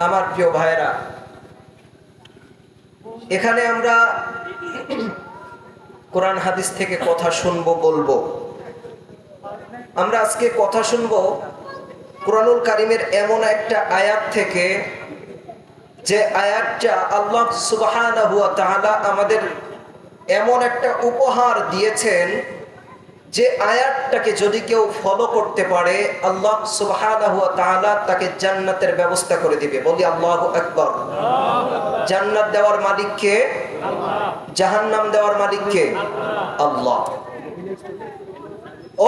আমার প্রিয় ভাইরা, এখানে আমরা কোরআন হাদিস থেকে কথা শুনবো, বলবো। আমরা আজকে কথা শুনবো কোরআনুল কারীমের এমন একটা আয়াত থেকে, যে আয়াতটা আল্লাহ সুবহানাহু ওয়া তাআলা আমাদের এমন একটা উপহার দিয়েছেন, যে আয়াতটাকে যদি কেউ ফলো করতে পারে আল্লাহ সুবহানাহু ওয়া তাআলা তাকে জান্নাতের ব্যবস্থা করে দিবে। বলি আল্লাহু আকবার। জান্নাত দেওয়ার মালিক কে? আল্লাহ। জাহান্নাম দেওয়ার মালিক কে? আল্লাহ।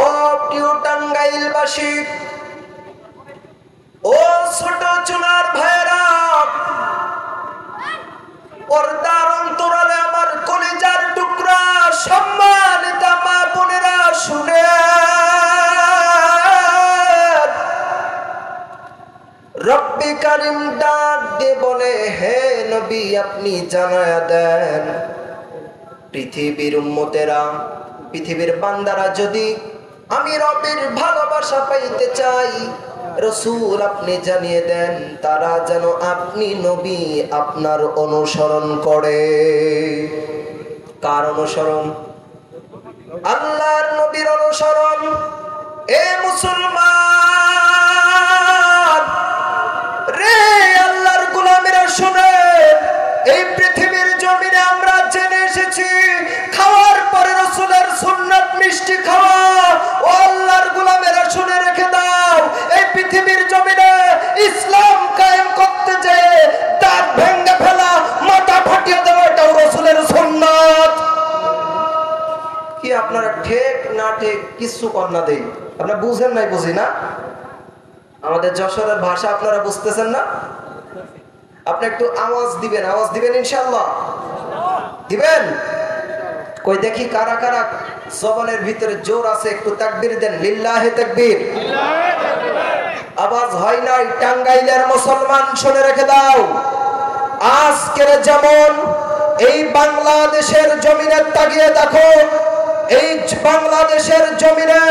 ও প্রিয় টাঙ্গাইলবাসী, ও ছোট চুনার ভাইরা, পর্দার অন্তরালে আমার কলিজার টুকরা সম্মানিত মা বোনেরা, শুনে রব্বি কারীম ডাক দিয়ে বলে, হে নবী আপনি জানায়া দেন পৃথিবীর উম্মতেরা, পৃথিবীর বান্দারা যদি আমি রবের ভালোবাসা পাইতে চাই, রাসূল আপনি জানিয়ে দেন তারা যেন আপনি নবী আপনার অনুসরণ করে। কার অনুসরণ? আল্লাহর নবীর অনুসরণ। এ মুসলমান রে, আল্লাহর গোলামেরা শুনে, এই পৃথিবীর জমিনে আমরা জেনে এসেছি খাওয়ার পরে রাসূলের সুন্নাত মিষ্টি খাওয়া। ও আল্লাহর গোলামেরা শুনে রেখে দাও, এই পৃথিবীর জমিনে ইসলাম কায়েম করতে যে দাঁত ভেঙে ফেলা, মাথা ফাটিয়ে দেওয়া, এটাও রাসূলের সুন্নাত। কি আপনারা ঠিক না ঠিক কিছু কন্যা দেই? আপনারা বুঝেন নাই? বুঝি না? আমাদের যশোরের ভাষা আপনারা বুঝতেছেন না? আপনি একটু আওয়াজ দিবেন, আওয়াজ দিবেন ইনশাআল্লাহ। দিবেন? কই দেখি কারা কারা জবানের ভিতরে জোর আছে, একটু তাকবীর দেন। লিল্লাহি তাকবীর। আওয়াজ হয় নাই? টাঙ্গাইলের মুসলমান শুনে রেখে দাও, আজকের যেমন এই বাংলাদেশের জমিনে তাকিয়ে দেখো, এই বাংলাদেশের জমিনে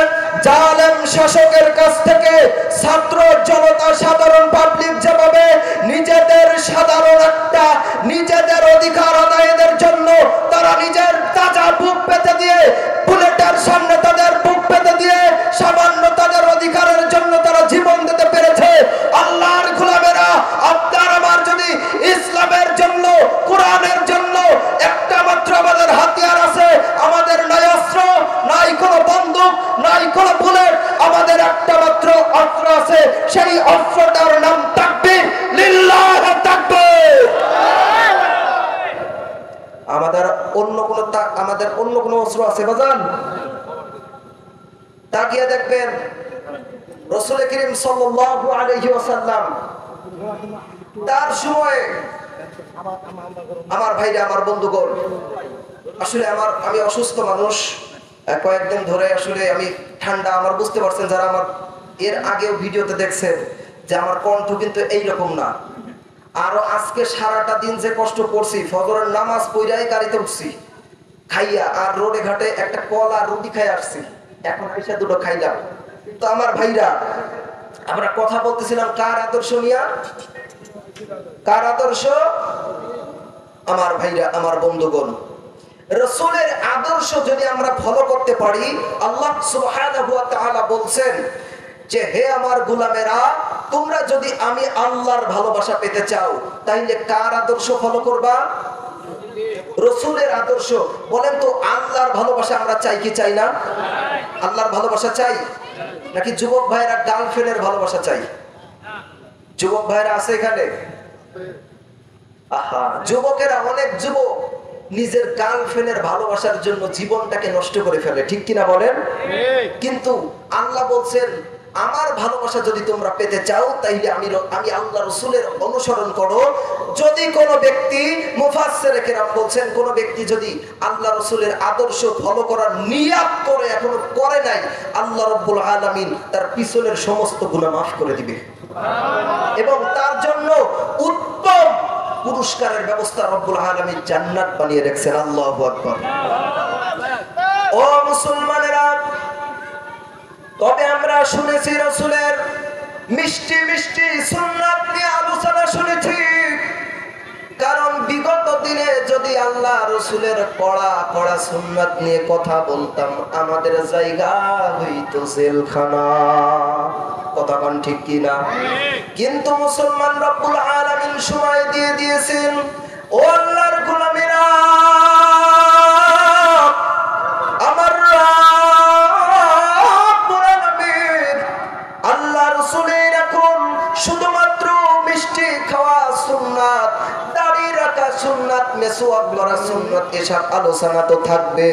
জালেম শাসকের কাছ থেকে ছাত্র জনতা, সাধারণ পাবলিক যেভাবে নিজেদের সাধারণ একটা নিজেদের অধিকার আদায়ের জন্য তারা নিজের তাজা বুক পেতে দিয়ে, বুলেটের সামনে তাদের বুক পেতে দিয়ে সামান্য তাদের অধিকারের জন্য তারা জীবন দিতে পেরেছে। আল্লাহর গোলামেরা, আপনার আমার যদি ইসলামের জন্য, কোরআনের জন্য একটা মাত্র আমাদের হাতিয়ার আছে, আমাদের নাই অস্ত্র, নাই কোনো বন্দুক, নাই কোনো বুলেট, আমাদের একটা মাত্র অস্ত্র আছে, সেই অস্ত্রটার নাম তাকবীর। লিল্লাহি তাকবীর। আমাদের অন্য কোনো অস্ত্র আছে বাজান? তাকিয়ে দেখবেন রাসূল করিম সাল্লাল্লাহু আলাইহি ওয়াসাল্লাম তার সময়, আমার ভাইরা, আমার বন্ধুগণ, আসলে আমি অসুস্থ মানুষ, কয়েকদিন ধরে আসলে আমি ঠান্ডা, আমার বুঝতে পারছেন যারা আমার এর আগেও ভিডিওতে দেখছেন যে আমার কণ্ঠ কিন্তু এইরকম না। আরো আজকে সারাটা দিন যে কষ্ট করছি, ফজরের নামাজ পড়াই গাড়িতে উঠছি খাইয়া, আর রোডে ঘাটে একটা কলা রুটি খাই আসছি, এখন আইসা দুটো খাইলাম। তো আমার ভাইরা, আমরা কথা বলতেছিলাম কার আদর্শ নিয়া? কার আদর্শ? আমার ভাইরা, আমার বন্ধুগণ, রাসূলের আদর্শ যদি আমরা ফলো করতে পারি, আল্লাহ সুবহানাহু ওয়া তাআলা বলছেন যে হে আমার গোলামেরা, তোমরা যদি আমি আল্লাহর ভালোবাসা পেতে চাও, তাইলে কার আদর্শ ফলো করবা? রাসূলের আদর্শ। বলেন তো, আল্লাহর ভালোবাসা আমরা চাই কি চাই না? আল্লাহর ভালোবাসা চাই নাকি যুবক ভাইরা গার্লফ্রেন্ডের ভালোবাসা চাই? যুবক ভাইরা আছে এখানে? আহা, যুবকেরা, অনেক যুবক নিজের গার্লফ্রেন্ডের ভালোবাসার জন্য জীবনটাকে নষ্ট করে ফেলে, ঠিক কিনা বলেন? কিন্তু আল্লাহ বলছেন আমার ভালোবাসা যদি তোমরা পেতে চাও, তাইলে আমি আল্লাহ রাসূলের অনুসরণ করো। যদি কোনো ব্যক্তি, মুফাসসিরে কেরাম বলছেন, কোনো ব্যক্তি যদি আল্লাহ রাসূলের আদর্শ ফলো করার নিয়াত করে এখনো করে নাই, আল্লাহ রাব্বুল আলামিন তার পিছনের সমস্ত গুনাহ মাফ করে দিবে এবং তার জন্য উত্তম পুরস্কারের ব্যবস্থা রব্বুল আলামিন জান্নাত বানিয়ে রেখেছেন। আল্লাহু আকবার। ও মুসলমানেরা, তবে আমরা শুনেছি রাসূলের মিষ্টি মিষ্টি সুন্নাত নিয়ে আলোচনা শুনেছি। যদি আল্লাহ রসুলের পড়া সুন্নাত নিয়ে কথা বলতাম, আমাদের জায়গা হইতো জেলখানা। কথা কোন ঠিক কিনা? কিন্তু মুসলমান রব্বুল আলামিন সময় দিয়ে দিয়েছেন। ও আল্লাহর গোলামেরা, আমার রব্বুল আলামিন আল্লাহ রসুলের এখন শুধুমাত্র মিষ্টি খাওয়া সুন্নাত, দাড়ি রাখা সুন্নাত, মেসওয়াক করা সুন্নাত, এসব আলোচনা তো থাকবে।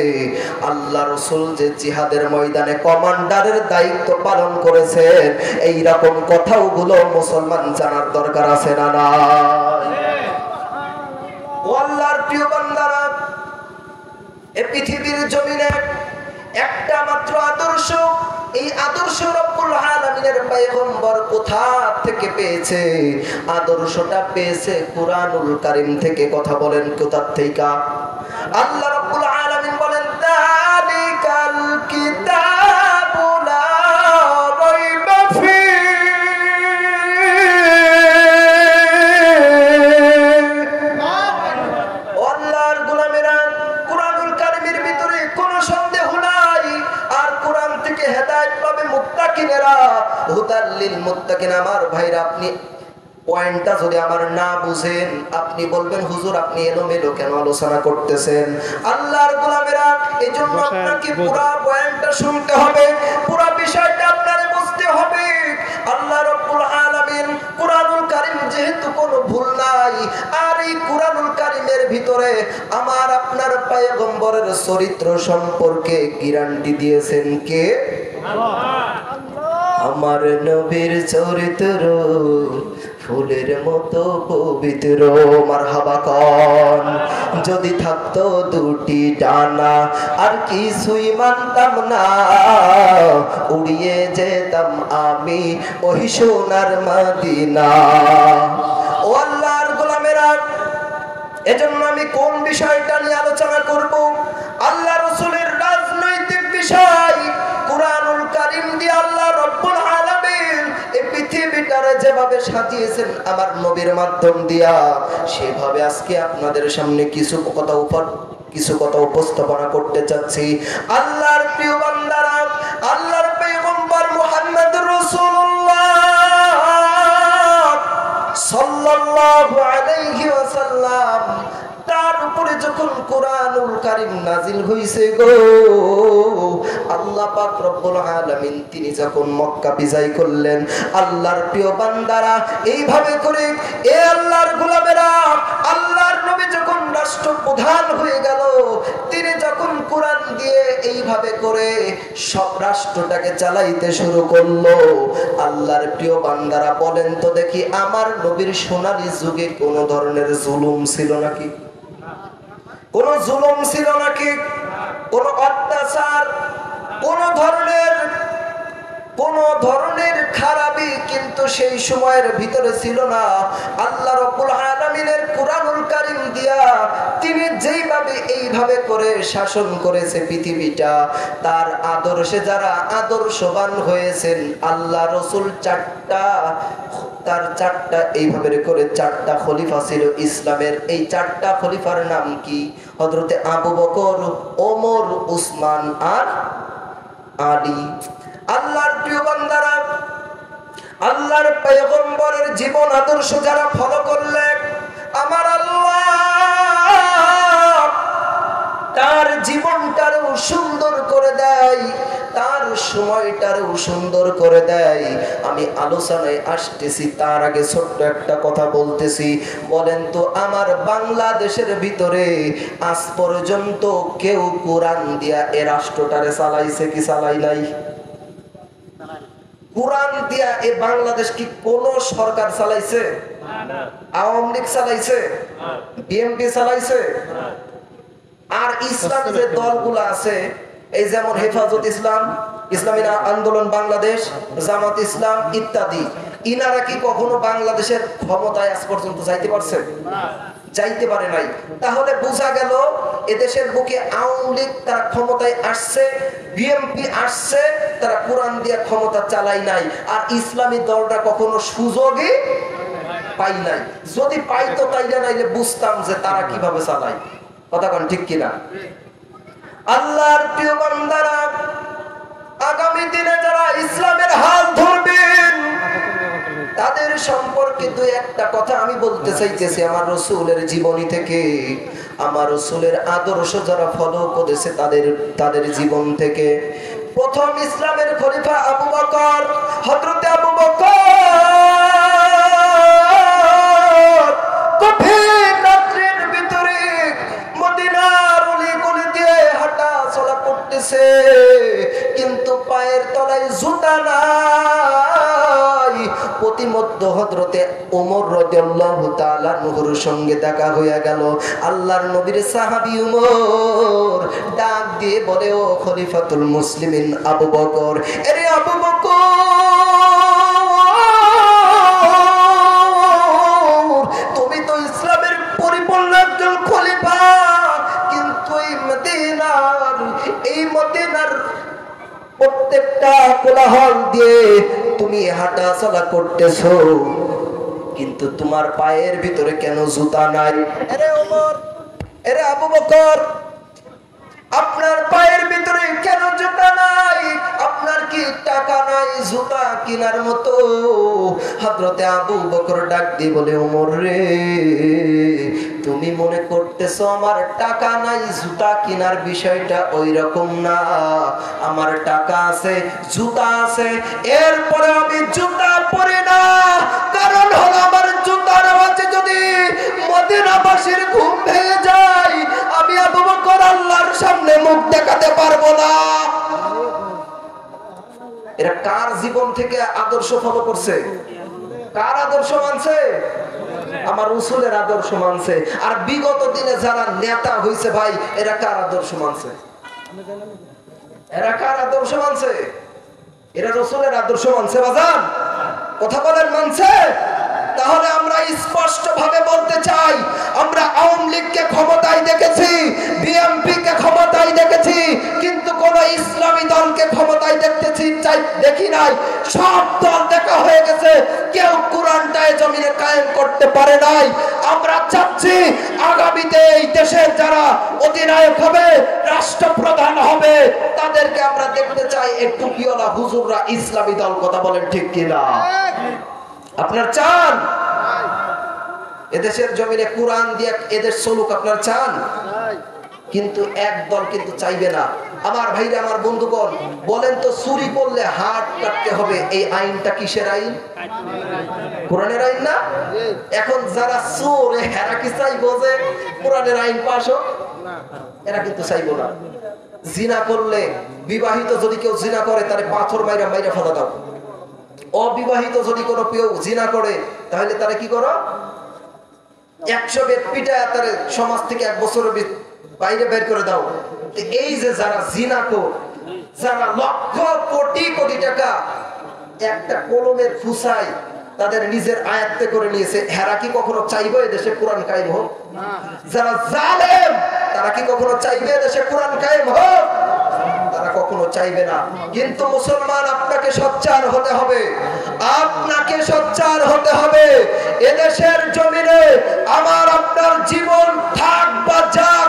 আল্লাহ রসুল যে জিহাদের ময়দানে কমান্ডারের দায়িত্ব পালন করেছেন, এই রকম কথাগুলো মুসলমান জানার দরকার আছে না নাই? ও আল্লাহর প্রিয় বান্দারা, এই পৃথিবীর জমিনে একটা মাত্র আদর্শ, এই আদর্শ রব্বুল আলামিনের পয়গম্বর কোথা থেকে পেয়েছে? আদর্শটা পেয়েছে কুরআনুল কারীম থেকে। কথা বলেন কোথা থেকে? আল্লাহ রব্বুল আলামিন বলেন, যালিকাল কিতাবু লা রাইবা ফীহি। আল্লাহর গোলামেরা, কুরআনুল কারীমের ভিতরে কোনো সন্দেহ নাই। আর কুরআন থেকে হেদায়েত পাবে মুত্তাকিনেরা, হুদাল লিল মুত্তাকিন। আমার ভাইরা, আপনি পয়েন্টটা যদি আমার না বুঝেন, আপনি বলবেন হুজুর আপনি এলোমেলো কেন আলোচনা করতেছেন? আল্লাহর গোলামেরা, এজন্য আপনাকে পুরো পয়েন্টটা শুনতে হবে, পুরো বিষয়টা আপনারে বুঝতে হবে। আল্লাহ রাব্বুল আলামিন কুরআনুল কারীম যেহেতু কোনো ভুল নাই, আর এই কুরআনুল কারীমের ভিতরে আমার আপনার পয়গম্বরের চরিত্র সম্পর্কে গ্যারান্টি দিয়েছেন কে? আমার নবীর চরিত্র ফুলের মতো পবিত্র। মারহাবা কন। যদি থাকতো দুটি ডানা আর কিছুই মানতাম না, উড়িয়ে যেতাম আমি ওই সোনার মদিনা। ও আল্লাহর গোলামেরা, এজন্য আমি কোন বিষয়টা নিয়ে আলোচনা করব? আল্লাহ রাসূলের রাজনৈতিক বিষয়। কুরআনুল কারীম দিয়ে আল্লাহ রব্বুল আলামিন এই পৃথিবীটারে যেভাবে সাজিয়েছেন আমার নবীর মাধ্যম দিয়া, সেভাবে আজকে আপনাদের সামনে কিছু কথা উপস্থাপনা করতে চাচ্ছি। আল্লাহর প্রিয় বান্দারা, আল্লাহর পয়গম্বর মুহাম্মদুর রাসূলুল্লাহ সাল্লাল্লাহু আলাইহি ওয়াসাল্লাম, তার উপরে যখন কুরআনুল কারীম নাজিল হইছে গো, আল্লাহ পাক রব্বুল আলামিন তিনি যখন মক্কা বিজয় করলেন, আল্লাহর প্রিয় বান্দারা এইভাবে করে, এ আল্লাহর গোলামেরা, আল্লাহর নবী যখন রাষ্ট্রপ্রধান হয়ে গেল, তিনি যখন কোরআন দিয়ে এইভাবে করে সব রাষ্ট্রটাকে চালাইতে শুরু করলো, আল্লাহর প্রিয় বান্দারা বলেন তো দেখি, আমার নবীর সোনালী যুগে কোন ধরনের জুলুম ছিল নাকি? কোন জুলুম ছিল নাকি? কোন অত্যাচার, কোন ধরনের খারাপি কিন্তু সেই সময়ের ভিতরে ছিল না। আল্লাহ রাব্বুল আলামিনের কুরআনুল কারীম দিয়া তিনি যেইভাবে এইভাবে করে শাসন করেছে পৃথিবীটা, তার আদর্শে যারা আদর্শবান হয়েছেন, আল্লাহ রাসূল চারটা এইভাবে করে চারটা খলিফা ছিল ইসলামের। এই চারটা খলিফার নাম কি? হযরতে আবু বকর, ওমর, উসমান আর আলী। আল্লাহর প্রিয় বান্দারা, আল্লাহর পয়গম্বরের জীবন আদর্শ যারা ফলো করলেন, আমার আল্লাহ তার জীবনটারও সুন্দর করে দেয়, তার সময়টারও সুন্দর করে দেয়। আমি আলোচনায় আসতেছি, তার আগে ছোট্ট একটা কথা বলতেছি। বলেন তো, আমার বাংলাদেশের ভিতরে আজ পর্যন্ত কেউ কোরআন দিয়া এ রাষ্ট্রটারে চালাইছে কি চালাই নাই? কোরআন দিয়া এই বাংলাদেশ কি কোন সরকার চালাইছে? আওয়ামী লীগ চালাইছে? বিএনপি চালাইছে? আর ইসলাম যে দলগুলো আছে, এই যেমন হেফাজত ইসলাম, ইসলামী আন্দোলন বাংলাদেশ, জামাত ইসলাম ইত্যাদি, ইনারা কি কখনো বাংলাদেশের ক্ষমতায় আজ পর্যন্ত যাইতে পারছে? যাইতে পারে নাই। তাহলে বোঝা গেল এদেশের বুকে আওয়ামী লীগ তারা ক্ষমতায় আসছে, বিএনপি আসছে, তারা কোরআন দিয়ে ক্ষমতা চালাই নাই। আর ইসলামী দলটা কখনো সুযোগই পাই নাই। যদি পাইতো তাইলে নাইলে বুঝতাম যে তারা কিভাবে চালায়। কথা কোন ঠিক কিনা? আল্লাহর প্রিয় বান্দারা, আগামী দিনে যারা ইসলামের হাল ধরবেন তাদের সম্পর্কে দুই একটা কথা আমি বলতে চাইতেছি আমার রাসূলের জীবনী থেকে, আমার রাসূলের আদর্শ যারা ফলো করেছে তাদের জীবন থেকে। প্রথম ইসলামের খলিফা আবু বকর, হযরত আবু বকর কঠিন রাত্রির ভিতরে মদিনার অলি-গলি দিয়ে হাঁটা চলা করতেছে, কিন্তু পায়ের তলায় জুতা নাই। প্রতিমধ্যে হযরতে ওমর রাদিয়াল্লাহু তাআলা নূর সঙ্গে দেখা হয়ে গেল। আল্লাহর নবীর সাহাবী ওমর ডাক দিয়ে বলে, ও খলিফাতুল মুসলিমিন আবু বকর, আরে আবু বকর, তুমি তো ইসলামের পরিপূর্ণ একজন খলিফা, কিন্তু এই মদিনার প্রত্যেকটা কোলাহল দিয়ে তুমি হাঁটা চলা করতেছো, কিন্তু তোমার পায়ের ভিতরে কেন জুতা নাই? আরে ওমর, আরে আবু বকর, আপনার পায়ের ভিতরে কেন জুতা নাই? আপনার কি টাকা নাই জুতা কেনার মতো? হযরতে আবু বকর ডাক দিয়ে বলে, ওমর রে, তুমি মনে করতেছো আমার টাকা নাই, জুতা কেনার বিষয়টা ওই রকম না। আমার টাকা আছে, জুতা আছে, এরপরে আমি জুতা পরি না, কারণ হলো আমার জুতার আওয়াজে যদি মদিনাবাসীর ঘুম ভেঙে যায়, আমি আবু বকর আল্লাহর সামনে মুখ দেখাতে পারবো না। এরা কার জীবন থেকে আদর্শ ফলো করছে? কার আদর্শ মানছে? আমার রাসূলের আদর্শ মানছে। আর বিগত দিনে যারা নেতা হইছে ভাই, এরা কার আদর্শ মানছে? এরা কার আদর্শ মানছে? এরা রাসূলের আদর্শ মানছে বাজান? কথা বলেন, মানছে? তাহলে আমরা স্পষ্ট ভাবে বলতে চাই, আমরা আওয়ামী লীগকে ক্ষমতায় দেখেছি, বিএনপি কে ক্ষমতায় দেখেছি, কিন্তু কোন ইসলামী দলকে ক্ষমতায় দেখি নাই। সব দল দেখা হয়ে গেছে, কেউ কোরআনটায় জমিনে কায়েম করতে পারে নাই। আমরা চাচ্ছি আগামীতে এই দেশের যারা অধিনায়ক হবে, রাষ্ট্রপ্রধান হবে, তাদেরকে আমরা দেখতে চাই এই টুপিওয়ালা হুজুররা ইসলামী দল। কথা বলেন ঠিক কিনা? আপনার চান এদেশের জমিনে কোরআন দিয়ে এদেশ চলুক? আপনার চান? কিন্তু এক দল কিন্তু চাইবে না। আমার ভাইরা, আমার বন্ধুগণ, বলেন তো, চুরি করলে হাত কাটতে হবে, এই আইনটা কিসের আইন? কোরআনের আইন না? এখন যারা চোর, এরা কি চাইবো যে কোরআনের আইন পাস হোক? এরা কিন্তু চাইবো না। জিনা করলে, বিবাহিত যদি কেউ জিনা করে, তারে পাথর মাইরা ফাঁদা দাও। অবিবাহিত যদি কোনো কেউ জিনা করে, তাহলে তারা কি করো? 100 বেত পিটায় তারে সমাজ থেকে 1 বছরের বাইরে বের করে দাও। এই যে যারা জিনা কর, যারা লক্ষ কোটি কোটি টাকা একটা কলমের ফুসায় তাদের নিজের আয়ত্তে করে নিয়েছে, হেরা কি কখনো চাইবে এদেশে কোরআন কায়েম হোক? যারা জালেম, তারা কি কখনো চাইবে এদেশে কোরআন কায়েম হোক? তারা কখনো চাইবে না। কিন্তু মুসলমান, আপনাকে সোচ্চার হতে হবে, আপনাকে সোচ্চার হতে হবে। এদেশের জমিনে আমার আপনার জীবন থাক বা যাক,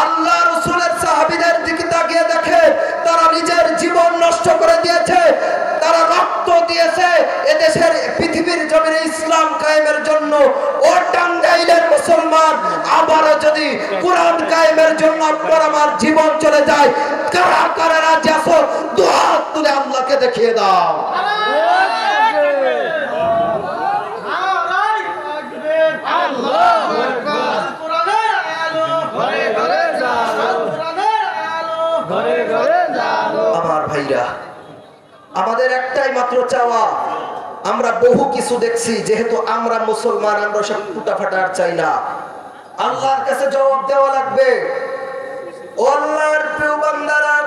আল্লাহ রাসূলের সাহাবীদের দিকে তাকিয়ে দেখে, তারা নিজের জীবন নষ্ট করে দিয়েছে, তারা রক্ত দিয়েছে এদেশের পৃথিবীর জমিনে ইসলাম কায়েমের জন্য। ও টাঙ্গাইলের মুসলমান, আবারও যদি কোরআন কায়েমের জন্য আপনার আমার জীবন চলে যায়, কারা কারা রাজি আছো? দুই হাত তুলে আল্লাহকে দেখিয়ে দাও। আমার ভাইরা, আমাদের একটাই মাত্র চাওয়া, আমরা বহু কিছু দেখছি, যেহেতু আমরা মুসলমান, আমরা সব ফুটাফাটা আর চাই না। আল্লাহর কাছে জবাব দেওয়া লাগবে। আল্লাহর প্রিয় বান্দারা,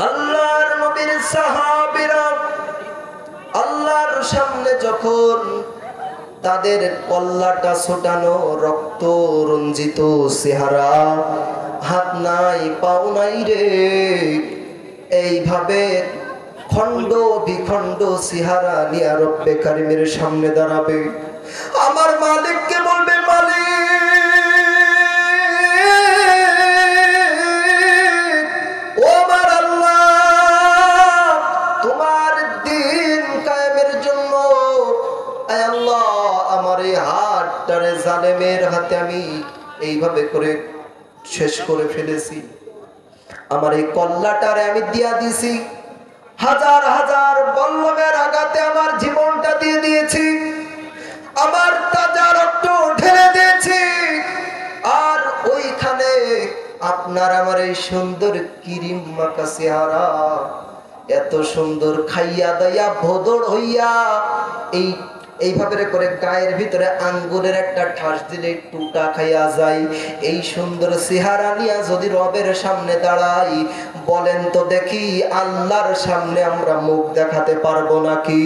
আল্লাহর নবীর সাহাবীরা আল্লাহর সামনে যখন তাদের কল্লাটা ছোটানো, রক্ত রঞ্জিত চেহারা, হাত নাই পাও নাই রে, এইভাবে খণ্ড বিখণ্ড চেহারা নিয়ে রব্বে কারিমের সামনে দাঁড়াবে, আমার মালিককে বলবে, মালিক আমার এই হাতটারে জালেমের হাতে আমি এইভাবে করে শেষ করে ফেলেছি, আমার এই কল্লাটারে আমি দিয়া দিছি, হাজার হাজার বল্লমের আঘাতে আমার জীবনটা দিয়ে দিয়েছি, আমার তাজা রক্ত ঢেলে দিয়েছি, আর ওইখানে আপনার আমার এই সুন্দর কিরিম মাখা চেহারা, এত সুন্দর খাইয়া দাইয়া ভোদর হইয়া এইভাবে করে গায়ের ভিতরে আঙ্গুরের একটা ঠাস দিলে টুটা খাইয়া যায়, এই সুন্দর চেহারা নিয়া যদি রবের সামনে দাঁড়াই, বলেন তো দেখি আল্লাহর সামনে আমরা মুখ দেখাতে পারবো নাকি?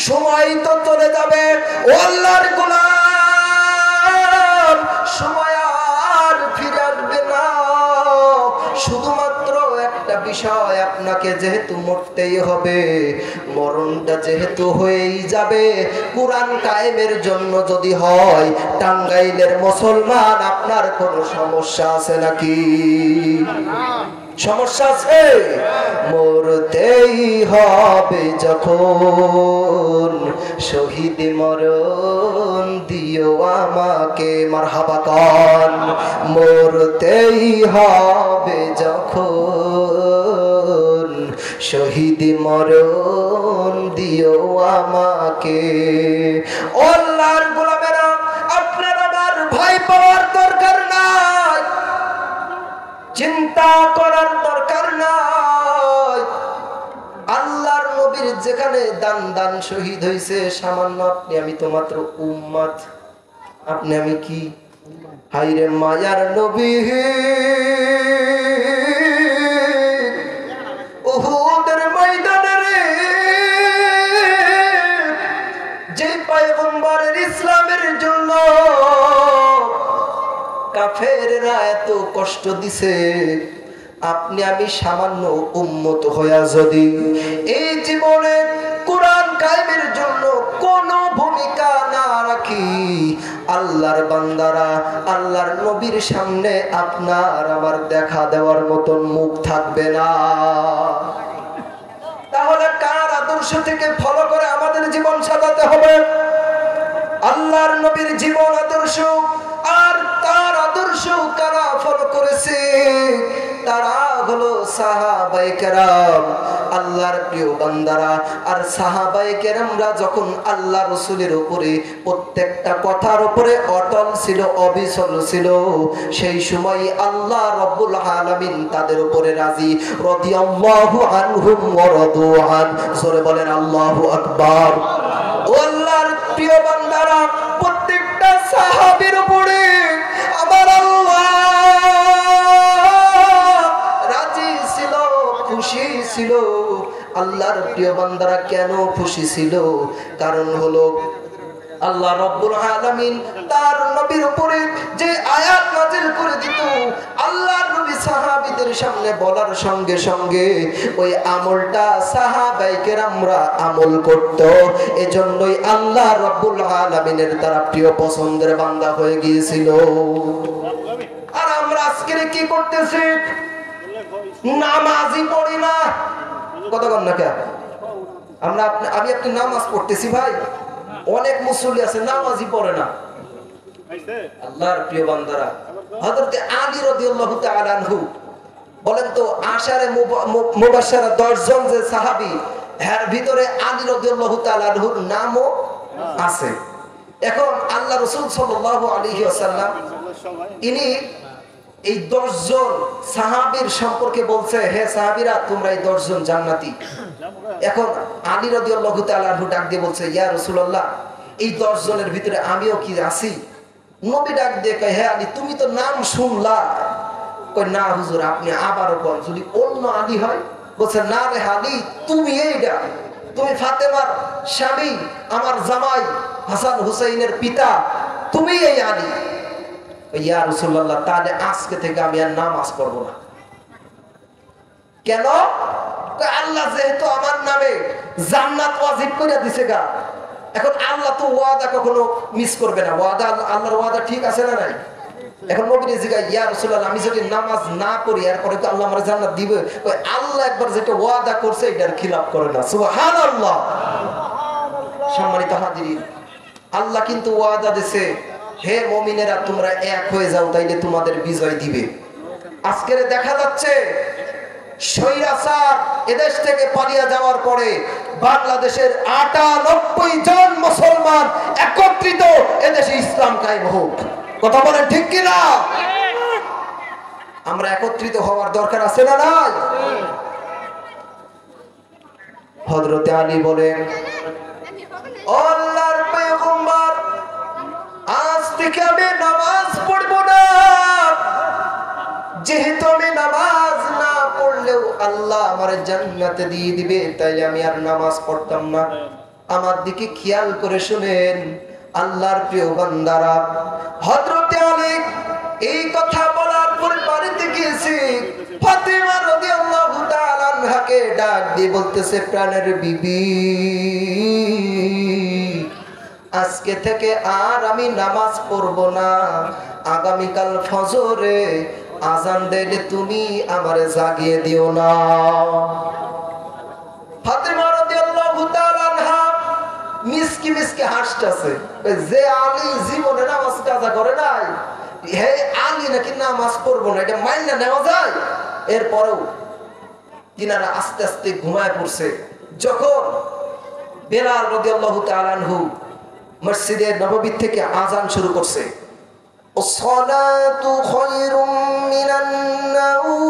সময় তো চলে যাবে ও আল্লাহর গোলাম, সময় আর ফিরে আসবে না। শুধুমাত্র একটা বিষয়, আপনাকে যেহেতু মরতেই হবে, মরণটা যেহেতু হয়েই যাবে, কুরআন কায়েমের জন্য যদি হয়, টাঙ্গাইলের মুসলমান আপনার কোনো সমস্যা আছে নাকি? সমস্যা আছে? মরতেই হবে যখন, শহীদ মরণ দিও আমাকে, মারহাবা কন। মরতেই হবে যখন, শহীদ মরণ দিও আমাকে। আল্লাহর গোলামেরা, আপনার আমার ভাই পাওয়ার দরকার নাই, চিন্তা করার দরকার নাই। আল্লাহর নবীর যেখানে দান দান শহীদ হয়েছে, সামান্য আপনি আমি তো মাত্র উম্মত, আপনি আমি কি? হায়রে মায়ার নবী, উহুদের ময়দানে রে, যে পয়গম্বরের ইসলামের জন্য কাফেররা এত কষ্ট দিছে, আপনি আমি সামান্য উম্মত হইয়া যদি এই জীবনে কুরআন কায়েমের জন্য কোনো ভূমিকা না রাখি, আল্লাহর বান্দারা আল্লাহর নবীর সামনে আপনার আমার দেখা দেওয়ার মতন মুখ থাকবে না। তাহলে কার আদর্শ থেকে ফলো করে আমাদের জীবন সাজাতে হবে? আল্লাহর নবীর জীবন আদর্শ আর তার আদর্শ কারা ফলো করেছে? তারা হলো সাহাবায়ে কেরাম, আল্লাহর প্রিয় বান্দারা। আর সাহাবায়ে কেরামরা যখন আল্লাহ রাসূলের উপরে প্রত্যেকটা কথার উপরে অটল ছিল, অবিচল ছিল, সেই সময় আল্লাহ রাব্বুল আলামিন তাদের উপরে রাজি, রাদিয়াল্লাহু আনহুম ওয়া রাদু আন। জোরে বলেন আল্লাহু আকবার। ও আল্লাহর প্রিয় বান্দারা, প্রত্যেকটা সাহাবীর উপরে আমার আল্লাহ রাজি ছিল, খুশি ছিল। আল্লাহর প্রিয় বান্দারা কেন খুশি ছিল? কারণ হলো আল্লাহ রাব্বুল আলামিন তার নবীর উপরে যে আয়াত নাযিল করে দিত, আল্লাহর নবী সাহাবীদের সামনে বলার সঙ্গে সঙ্গে ওই আমলটা সাহাবায়ে কেরামরা আমল করত। এজন্যই আল্লাহ রাব্বুল আলামিনের তারা প্রিয় পছন্দের বান্দা হয়ে গিয়েছিল। আর আমরা আজকে কি করতেছি? নামাজই পড়ি না। কথা বল না কেন? আমি আপনি নামাজ পড়তেছি ভাই, অনেক মুসল্লি আছে নামাজই পড়ে না। আল্লাহর প্রিয় বান্দারা, হযরত আলী রাদিয়াল্লাহু তাআলা আনহু বলেন তো, আশারে মুবাশশারা 10 জন যে সাহাবী, এর ভিতরে আলী রাদিয়াল্লাহু তাআলা আনহুর নামও আছে। এখন আল্লাহ রাসূল সাল্লাল্লাহু আলাইহি ওয়াসাল্লাম ইনি এই 10 জন সাহাবীর সম্পর্কে বলছে, হে সাহাবীরা, তোমরা এই 10 জন জান্নাতি। এখন আলী রাদিয়াল্লাহু তাআলা আনহু ডাক দিয়ে বলছে, ইয়া রাসূলুল্লাহ, এই 10 জনের ভিতরে আমিও কি আছি? নবী ডাক দিয়ে কয়, হে আলী, তুমি তো নাম শুনলা। কয়, না হুজুর, আপনি আবারও বল, যদি অন্য আলী হয়। বলছে, না রে আলী, তুমি এইটা, তুমি ফাতেমার স্বামী, আমার জামাই হাসান হুসাইনের পিতা, তুমি এই আলী। ইয়া রাসূলুল্লাহ, তাহলে আজকে থেকে আমি আর নামাজ পড়বো না। কেন? আল্লাহ যেহেতু আমার নামে জান্নাত ওয়াজিব করে দিছে গা, এখন আল্লাহ তো ওয়াদা কখনো মিস করবে না। ওয়াদা, আল্লাহর ওয়াদা ঠিক আছে না নাই? এখন নবীর জিজ্ঞাসা, ইয়া রাসূলুল্লাহ, আমি যদি নামাজ না পড়ি এরপরে কি আল্লাহ আমার জান্নাত দিবে? ওই আল্লাহ একবার যেটা ওয়াদা করছে এটার খিলাফ করে না। সুবহানাল্লাহ। সম্মানিত হাজিরিন, আল্লাহ কিন্তু ওয়াদা দিয়েছে, হে মুমিনেরা তোমরা এক হয়ে যাও, তাইলে তোমাদের বিজয় দিবে। আজকের দেখা যাচ্ছে স্বৈরাচার এদেশ থেকে পালিয়ে যাওয়ার পরে বাংলাদেশের ৯৮ জন মুসলমান একত্রিত এদেশে ইসলাম কায়েম হোক। কথা বলেন ঠিক কিনা? আমরা একত্রিত হওয়ার দরকার আছে না নাই? হযরতে আলী বলেন, আল্লাহর পয়গম্বর, আজ থেকে আমি নামাজ পড়ব না। যেহেতু আমি নামাজ না পড়লেও আল্লাহ আমার জান্নাতে দিয়ে দিবে, তাই আমি আর নামাজ পড়তাম না। আমার দিকে খেয়াল করে শুনেন আল্লাহর প্রিয় বান্দারা, হযরতে আলী এই কথা বলার পরে বাড়িতে গিয়েছে, ফাতেমা রাদিয়াল্লাহু তাআলা আনহাকে ডাক দিয়ে বলতেছে, প্রাণের বিবি, আজকে থেকে আর আমি নামাজ পড়ব না। আগামীকাল ফজরে আজান দিলে তুমি আমারে জাগিয়ে দিও না। ফাতেমা রাদিয়াল্লাহু তাআলা আনহা মিসকি মিসকি হাসতেছে, যে আলী জীবনে নামাজ কাজা করে নাই, হে আলী নাকি নামাজ পড়বো না, এটা মাইনা নেওয়া যায়? এরপরেও তিনারা আস্তে আস্তে ঘুমায় পড়ছে। যখন বেলাল রাদিয়াল্লাহু তাআলা আনহু মসজিদে নববী থেকে আজান শুরু করছে, আসসালাতু খায়রুম মিনান নাওম,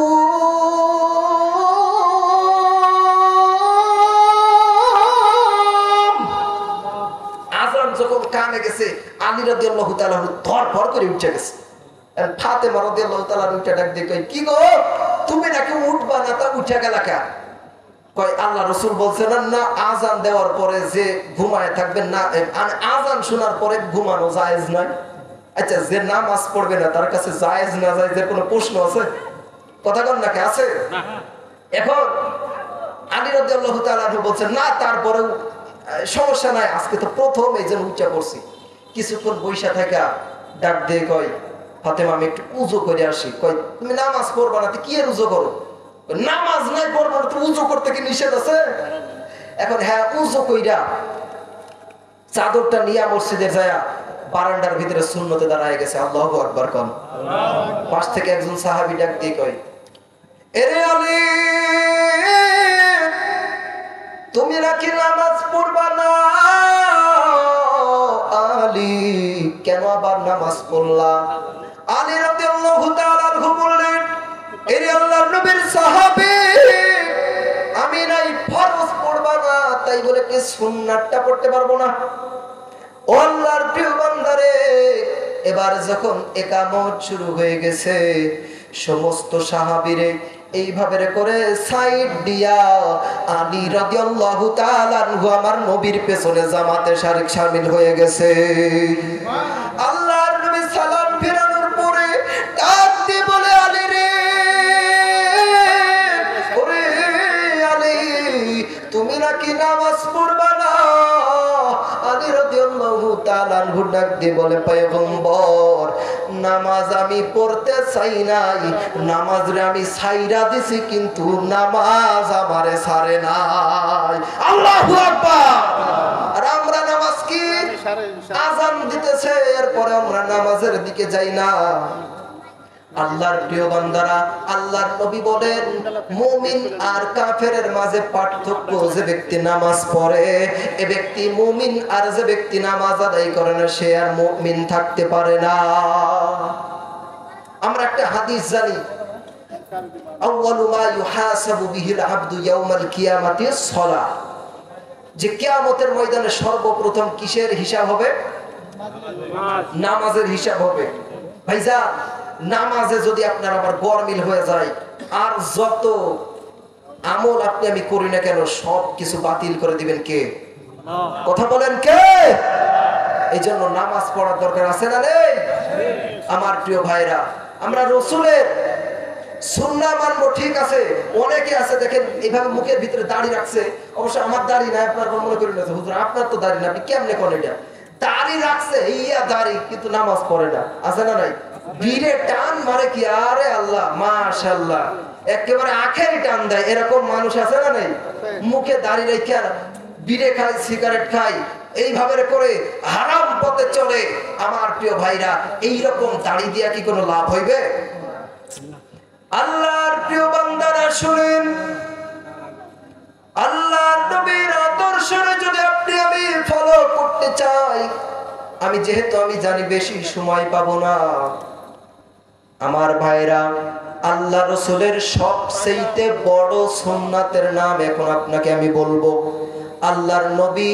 আজান যখন কানে গেছে, আলী রাদিয়াল্লাহু তাআলা ধরফর করে উঠে গেছে। আর ফাতেমা রাদিয়াল্লাহু তাআলা উঠে ডাক দিয়ে কয়, কি গো তুমি নাকি উঠবা না, তা উঠে গেলা কেন? কয়, আল্লাহ রাসূল বলছেন না আজান দেওয়ার পরে যে ঘুমায় থাকবেন না, আজান শোনার পরে ঘুমানো জায়েজ নয়। আচ্ছা, যে নামাজ পড়বে না তার কাছে জায়েজ না জায়েজের কোনো প্রশ্ন আছে? কথা কন নাকি আছে? এখন আলী রাদিয়াল্লাহু তাআলা বলছেন না, তারপরেও সমস্যা নাই, আজকে তো প্রথম এই জন্য উচ্চা করছি। কিছুক্ষণ বৈশা থাকা ডাক দিয়ে কয়, ফাতেমা আমি একটু উজু করে আসি। কয়, তুমি নামাজ পড়বা না, কি এর উজু করো? নামাজ নাই পড়বো না, তো উজু করতে কি নিষেধ আছে? এখন হ্যাঁ, উজু কইরা চাদরটা নিয়ে মসজিদে যায় বারান্দার ভিতরে সুন্নতে দাঁড়ায় গেছে। আল্লাহু আকবার কোন। পাশ থেকে একজন সাহাবী ডাক দিয়ে কয়, এরে আলী, তুমি নাকি নামাজ পড়বা না? আলী, কেন আবার নামাজ পড়লা? আলী রাদিয়াল্লাহু তাআলা আনহু বললেন, এরে আল্লাহর নবীর সাহাবী, আমি নাই ফরজ পড়বা না, তাই বলে কি সুন্নাতটা পড়তে পারবো না? ও আল্লাহর প্রিয় বান্দারে, এবার যখন ইকামত শুরু হয়ে গেছে, সমস্ত সাহাবীরে এইভাবে করে সাইড দিয়া আলী রাদিয়াল্লাহু তাআলা আনহু আমার নবীর পেছনে জামাতে শামিল হয়ে গেছে। আল্লাহর নবী সালাম ফেরানোর পরে ডাক দিয়ে বলে, আলী রে, ওরে আলী, তুমি নাকি নামাজ পড়বা না? আলী রাদিয়াল্লাহু তাআলা আনহু ডাক দিয়ে বলে, পয়গম্বর, নামাজ আমি পড়তে চাই নাই, নামাজরে আমি ছাইরা দিছি, কিন্তু নামাজ আমারে ছাড়ে নাই। আল্লাহু আকবার। আর আমরা নামাজ কি আজান দিতেছে, এরপরে আমরা নামাজের দিকে যাই না। আল্লাহর প্রিয় বান্দারা, আল্লাহর নবী বলেন, মুমিন আর কাফেরের মাঝে পার্থক্য, যে ব্যক্তি নামাজ পড়ে এ ব্যক্তি মুমিন, আর যে ব্যক্তি নামাজ আদায় করে না সে আর মুমিন থাকতে পারে না। আমরা একটা হাদিস জানি, আউয়ালু মা ইউহাসাবু বিহিল আবদু ইয়াউমাল কিয়ামাতি সালাহ, যে কিয়ামতের ময়দানে সর্বপ্রথম কিসের হিসাব হবে? নামাজের হিসাব হবে। ভাইজান, নামাজে যদি আপনার আবার গরমিল হয়ে যায়, আর যত আমল আপনি আমি করি না কেন, সব কিছু বাতিল করে দিবেন কে? কথা বলেন কে? এই জন্য নামাজ পড়ার দরকার আছে না নেই? আমার প্রিয় ভাইরা, আমরা রসুলের সুন্নাহ মানবো, ঠিক আছে। অনেকে আছে দেখেন এইভাবে মুখের ভিতরে দাড়ি রাখছে, অবশ্য আমার দাড়ি নাই, আপনার মনে করেন না হুজুর আপনার তো দাড়ি না, আপনি কেমনে করেন এটা? দাড়ি রাখছে, ইয়া দাড়ি, কিন্তু নামাজ পড়ে না, আছে না নাই? বীরে টান মারে কি, আরে আল্লাহ, মাশাআল্লাহ, একেবারে আখেরি টান দেয়, এরকম মানুষ আছে না নাই? মুখে দাড়ি রেখে বীরে খায়, সিগারেট খায়, এইভাবে করে হারাম পথে চলে, আমার প্রিয় ভাইরা, এইরকম দাড়ি দিয়া কি কোনো লাভ হইবে? আল্লাহর প্রিয় বান্দারা শুনেন, আল্লাহর নবীর আদর্শে যদি আপনি আমি ফলো করতে চাই, আমি যেহেতু আমি জানি বেশি সময় পাবো না, আমার ভাইরা, আল্লাহ রসুলের সবচেয়ে বড় সুন্নাতের নাম এখন আপনাকে আমি বলবো। আল্লাহর নবী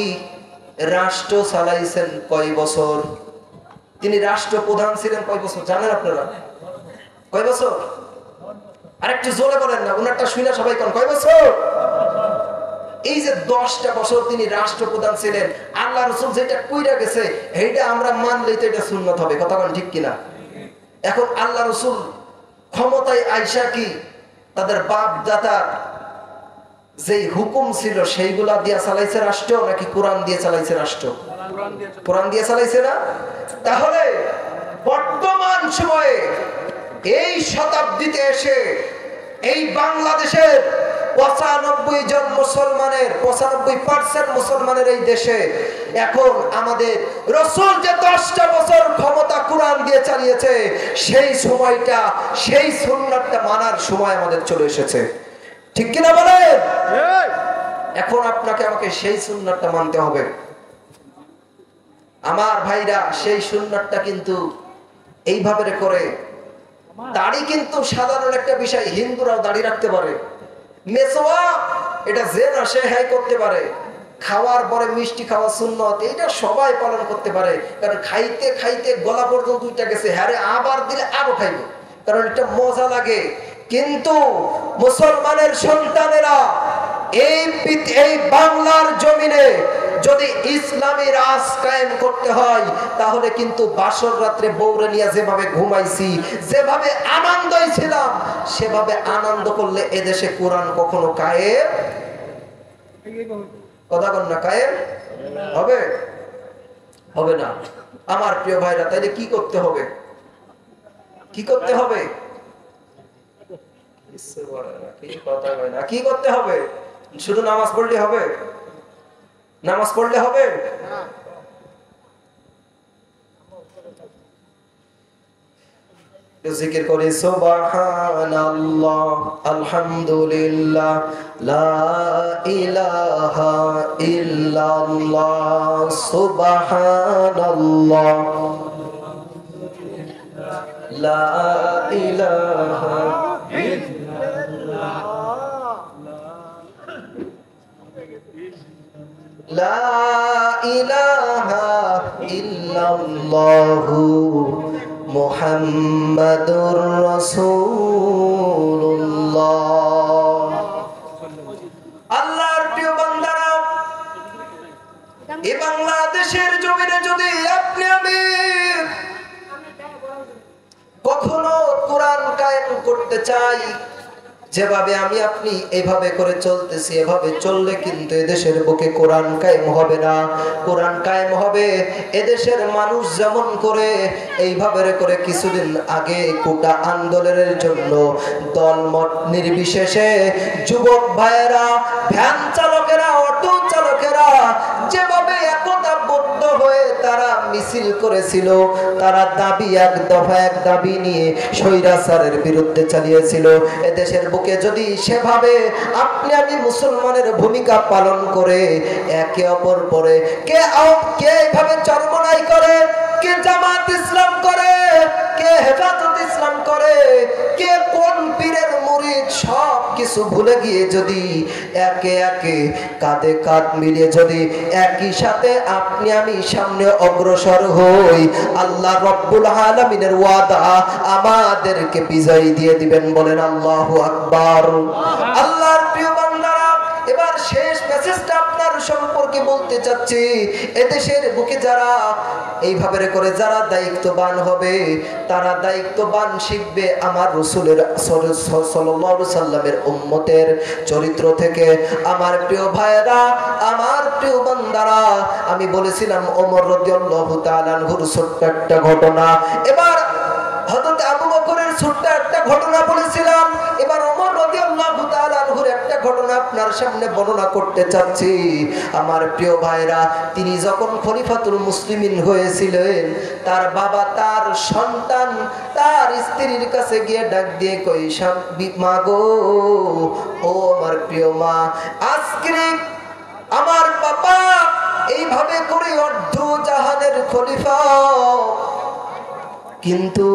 রাষ্ট্র চালাইছেন কয় বছর? তিনি রাষ্ট্রপ্রধান ছিলেন কয় বছর জানেন আপনারা? কয় বছর? আরেকটু জোরে বলেন না, ওনারটা শুনে সবাই কোন কয় বছর? এই যে 10টা বছর তিনি রাষ্ট্রপ্রধান ছিলেন, আল্লাহ রসুল যেটা কইরা গেছে এইটা আমরা মানলেই তো এটা সুন্নাত হবে, কথা বলেন ঠিক কিনা? এখন আল্লাহ রসুল ক্ষমতায় আইসা কি তাদের বাপ দাদার যে হুকুম ছিল সেইগুলা দিয়ে চালাইছে রাষ্ট্র, নাকি কোরআন দিয়ে চালাইছে রাষ্ট্র? কোরআন দিয়ে চালাইছে না? তাহলে বর্তমান সময়ে এই শতাব্দীতে এসে এই বাংলাদেশের 95% মুসলমানের এই দেশে এখন আমাদের রাসূল যে 10টা বছর ক্ষমতা কোরআন দিয়ে চালিয়েছে, সেই সময়টা, সেই সুন্নাতটা মানার সময় আমাদের চলে এসেছে, ঠিক কিনা বলেন? এখন আপনাকে আমাকে সেই সুন্নাতটা মানতে হবে। আমার ভাইরা, সেই সুন্নাতটা কিন্তু এইভাবে করে, দাড়ি কিন্তু সাধারণ একটা বিষয়, হিন্দুরাও দাড়ি রাখতে পারে, মেসওয়াক এটা যে না সে হ্যাঁ করতে পারে, খাওয়ার পরে মিষ্টি খাওয়া সুন্নত এটা সবাই পালন করতে পারে, কারণ খাইতে খাইতে গলা পর্যন্ত উঠে গেছে, হ্যাঁ আবার দিলে আরো খাইবে, কারণ এটা মজা লাগে। কিন্তু মুসলমানের সন্তানেরা এই বাংলার জমিনে যদি ইসলামী রাজ কায়েম করতে হয়, তাহলে কিন্তু বাসর রাত্রে বউরে নিয়ে যেভাবে ঘুমাইছি, যেভাবে আনন্দই ছিলাম, সেভাবে আনন্দ করলে এদেশে কোরআন কখনো কায়েম, কথা বল না, কায়েম হবে? হবে না। আমার প্রিয় ভাইরা, তাইলে কি করতে হবে? কি করতে হবে? কি করতে হবে? শুধু নামাজ পড়লে হবে? নামাজ পড়লে হবে? জিকির করে সুবহানাল্লাহ, আলহামদুলিল্লাহ, লা ইলাহা ইল্লাল্লাহ, সুবহানাল্লাহ, লা ইলাহা ইল্লাল্লাহ, লা ইলাহা ইল্লাল্লাহু মুহাম্মাদুর রাসূলুল্লাহ। আল্লাহর প্রিয় বান্দারা, এই বাংলাদেশের জমিনে যদি আপনি আমি কখনো কোরআন কায়েম করতে চাই, যেভাবে আমি আপনি এভাবে করে চলতেছি, এভাবে চললে কিন্তু এদেশের বুকে কোরআন কায়েম হবে না। কোরআন কায়েম হবে এদেশের মানুষ যেমন করে এইভাবে করে কিছুদিন আগে কোটা আন্দোলনের জন্য দলমত নির্বিশেষে যুবক ভাইয়েরা, ভ্যান চালকেরা, অটো চালকেরা যেভাবে একতাবদ্ধ হয়ে তারা মিছিল করেছিল, তারা দাবি এক দফা এক দাবি নিয়ে স্বৈরাচারের বিরুদ্ধে চালিয়েছিল, এদেশের বুকে যদি সেভাবে আপনি আমি মুসলমানের ভূমিকা পালন করে একে অপর পরে কে এইভাবে চরমনাই করে, কে জামাত ইসলাম করে, কে হেফাজত ইসলাম করে, কে কোন পীরের মুরিদ, সব কিছু ভুলে গিয়ে যদি একে একে কাঁধে কাঁধ মিলিয়ে যদি একই সাথে আপনি আমি সামনে অগ্রসর হই, আল্লাহ রব্বুল আলামিনের ওয়াদা আমাদেরকে বিজয় দিয়ে দিবেন, বলেন আল্লাহু আকবার। আল্লাহর প্রিয় বান্দারা, এবার শেষ মেসেজটা আপনার সম্পর্কে বলতে চাচ্ছি। এদেশের বুকে যারা এইভাবে করে যারা দায়িত্ববান হবে, তারা দায়িত্ববান শিখবে আমার রাসূলের সাল্লাল্লাহু আলাইহি সাল্লামের উম্মতের চরিত্র থেকে। আমার প্রিয় ভাইরা, আমার প্রিয় বান্দারা, আমি বলেছিলাম ওমর রাদিয়াল্লাহু তাআলা আনহুর ছোট্ট একটা ঘটনা, এবার হযরত আবু বকরের ছোট্ট একটা ঘটনা বলেছিলাম, এবার ওমর রাদিয়াল্লাহু তাআলা আনহুর একটা ঘটনা আপনার সামনে বর্ণনা করতে চাচ্ছি। আমার প্রিয় ভাইরা, তিনি যখন খলিফাতুল মুসলিমিন হয়েছিলেন, তার বাবা তার সন্তান তার স্ত্রীর কাছে গিয়ে ডাক দিয়ে কই, মা গো, ও আমার প্রিয় মা, আজকে আমার বাবা এইভাবে করে অর্ধ জাহানের খলিফা, কিন্তু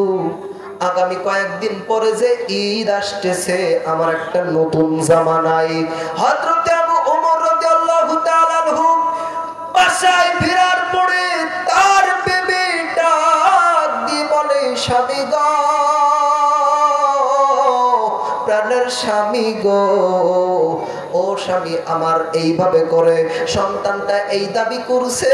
আগামী কয়েকদিন পরে যে ঈদ আসতেছে, আমার একটা নতুন জামা নাই। হযরত আবু ওমর রাদিয়াল্লাহু তাআলা আনহু বাসায় ফেরার পরে তার বেবিটা দিয়ে বলে, স্বামী গো, প্রাণের স্বামী গো, ও স্বামী আমার, এইভাবে করে সন্তানটা এই দাবি করছে,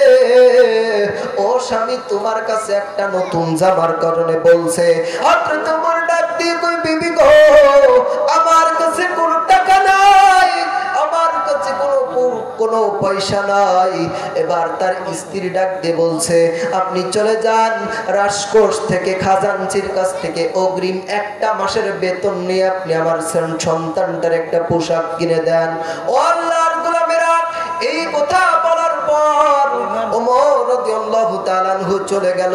ও স্বামী তোমার কাছে একটা নতুন জামার কারণে বলছে। হযরত ওমর ডাক দিয়ে কই, বিবি গো, আমার কাছে কোনো টাকা নাই, আমার কাছে কোনো পয়সা নাই। এবার তার স্ত্রী ডাক দিয়ে বলছে, আপনি চলে যান, রাজকোষ থেকে খাজানচির কাছ থেকে অগ্রিম একটা মাসের বেতন নিয়ে আপনি আমার সন্তানটার একটা পোশাক কিনে দেন। ও আল্লাহর গোলামেরা, এই কথা বলার পর ওমর রাদিয়াল্লাহু তাআলা আনহু চলে গেল।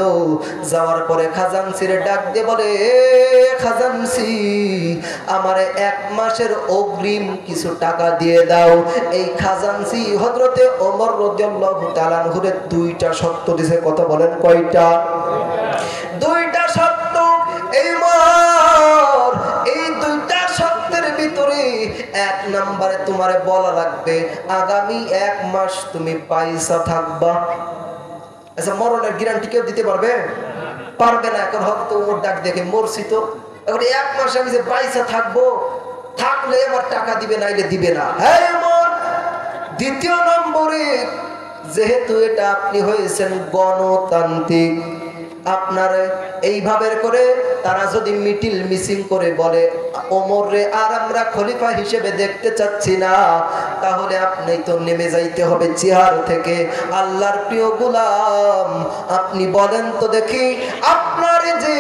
যাওয়ার পরে খাজানচির ডাক দিয়ে বলে, খাজানচি, আমারে এক মাসের অগ্রিম কিছু টাকা দিয়ে দাও। এই খাজানচি হযরতে ওমর রাদিয়াল্লাহু তাআলা আনহুর দুইটা শর্ত দিয়েছে। কথা বলেন, কয়টা? দুইটা শর্ত। এই দুইটা শর্তের ভিতরে এক নম্বরে তোমারে বলা লাগবে, আগামী এক মাস তুমি পয়সা থাকবা। আচ্ছা, মরণের গ্যারান্টি কেউ দিতে পারবে? পারবে না। এখন হয়তো ওমর ডাক দেখে, মরছি তো, এখন এক মাস আমি যে পয়সা থাকবো, থাকলে আমার টাকা দিবে, নাইলে দিবে না। হ্যাঁ ওমর। দ্বিতীয় নম্বরে, যেহেতু এটা আপনি হয়েছেন গণতান্ত্রিক, আপনার এইভাবে করে তারা যদি মিটিল মিসিং করে বলে, ওমর রে আর আমরা খলিফা হিসেবে দেখতে চাচ্ছি না, তাহলে আপনি তো নেমে যাইতে হবে চেয়ার থেকে। আল্লাহর প্রিয় গোলাম, আপনি বলেন তো দেখি, আপনার যে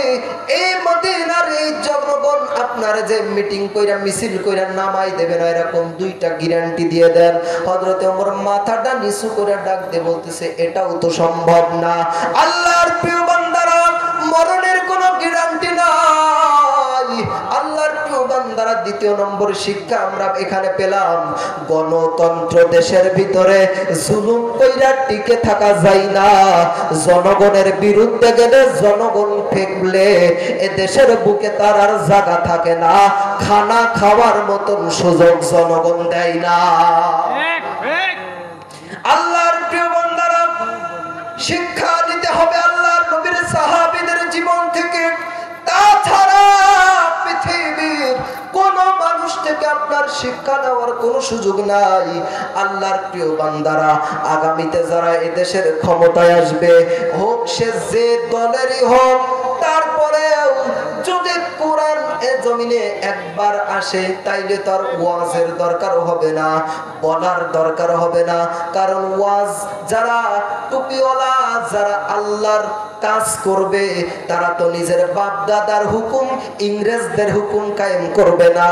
এই মদিনার এই জনগণ আপনার যে মিটিং কইরা মিছিল কইরা নামাই দেবে না, এরকম দুইটা গ্যারান্টি দিয়ে দেন। হযরতে ওমর মাথাটা নিচু করে ডাক দিয়ে বলতেছে, এটাও তো সম্ভব না। আল্লাহর প্রিয় বান্দারা, মরণের কোনো গ্যারান্টি নাই। আল্লাহর প্রিয় বান্দারা, দ্বিতীয় নম্বর শিক্ষা আমরা এখানে পেলাম, গণতন্ত্র দেশের ভিতরে জুলুম কইরা টিকে থাকা যায় না। জনগণের বিরুদ্ধে গেলে, জনগণ ফেকলে এ দেশের বুকে তার আর জায়গা থাকে না। খানা খাওয়ার মতন সুযোগ জনগণ দেয় না। আল্লাহর প্রিয় বান্দারা, শিক্ষা নিতে হবে আল্লাহর নবীর সাহাবীদের জীবন থেকে। তাছাড়া পৃথিবীর কোন মানুষ থেকে আপনার শিক্ষা নেওয়ার কোনো সুযোগ নাই। আল্লাহর প্রিয় বান্দারা, আগামীতে যারা এদেশের ক্ষমতায় আসবে, হোক সে যে দলেরই হোক, তারপরেও যদি কোরআন এ জমিনে একবার আসে, তাইলে তার ওয়াজের দরকার হবে না, বলার দরকার হবে না। কারণ ওয়াজ যারা টুপিওয়ালা, যারা আল্লাহর কাজ করবে, তারা তো নিজের বাপ দাদার হুকুম, ইংরেজদের হুকুম কায়েম করবে না,